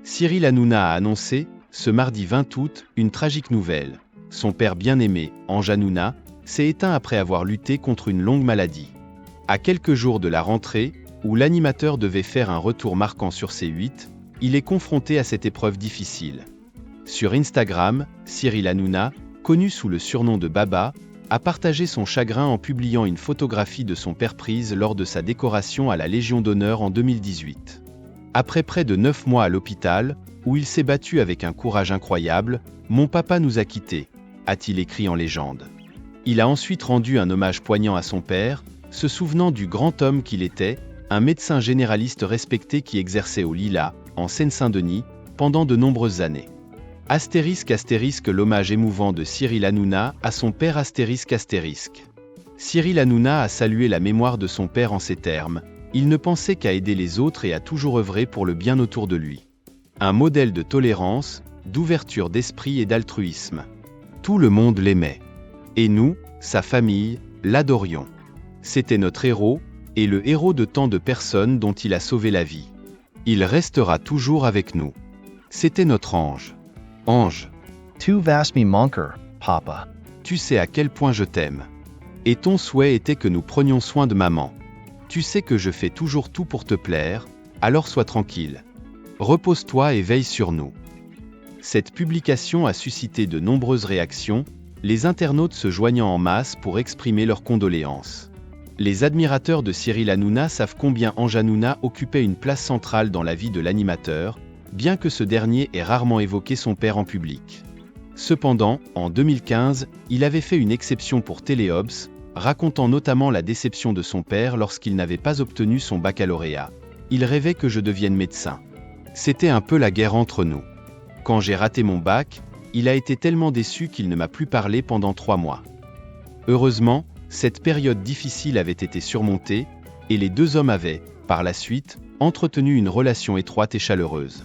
Cyril Hanouna a annoncé, ce mardi 20 août, une tragique nouvelle. Son père bien-aimé, Ange Hanouna, s'est éteint après avoir lutté contre une longue maladie. À quelques jours de la rentrée, où l'animateur devait faire un retour marquant sur C8, il est confronté à cette épreuve difficile. Sur Instagram, Cyril Hanouna, connu sous le surnom de Baba, a partagé son chagrin en publiant une photographie de son père prise lors de sa décoration à la Légion d'honneur en 2018. Après près de 9 mois à l'hôpital, où il s'est battu avec un courage incroyable, « Mon papa nous a quittés », a-t-il écrit en légende. Il a ensuite rendu un hommage poignant à son père, se souvenant du grand homme qu'il était, un médecin généraliste respecté qui exerçait au Lilas, en Seine-Saint-Denis, pendant de nombreuses années. ** L'hommage émouvant de Cyril Hanouna à son père **. Cyril Hanouna a salué la mémoire de son père en ces termes. Il ne pensait qu'à aider les autres et a toujours œuvré pour le bien autour de lui. Un modèle de tolérance, d'ouverture d'esprit et d'altruisme. Tout le monde l'aimait. Et nous, sa famille, l'adorions. C'était notre héros, et le héros de tant de personnes dont il a sauvé la vie. Il restera toujours avec nous. C'était notre ange. Ange. Tu vas me manquer, papa. Tu sais à quel point je t'aime. Et ton souhait était que nous prenions soin de maman. Tu sais que je fais toujours tout pour te plaire, alors sois tranquille. Repose-toi et veille sur nous. Cette publication a suscité de nombreuses réactions, les internautes se joignant en masse pour exprimer leurs condoléances. Les admirateurs de Cyril Hanouna savent combien Ange Hanouna occupait une place centrale dans la vie de l'animateur, bien que ce dernier ait rarement évoqué son père en public. Cependant, en 2015, il avait fait une exception pour Téléobs, racontant notamment la déception de son père lorsqu'il n'avait pas obtenu son baccalauréat. Il rêvait que je devienne médecin. C'était un peu la guerre entre nous. Quand j'ai raté mon bac, il a été tellement déçu qu'il ne m'a plus parlé pendant 3 mois. Heureusement, cette période difficile avait été surmontée, et les deux hommes avaient, par la suite, entretenu une relation étroite et chaleureuse.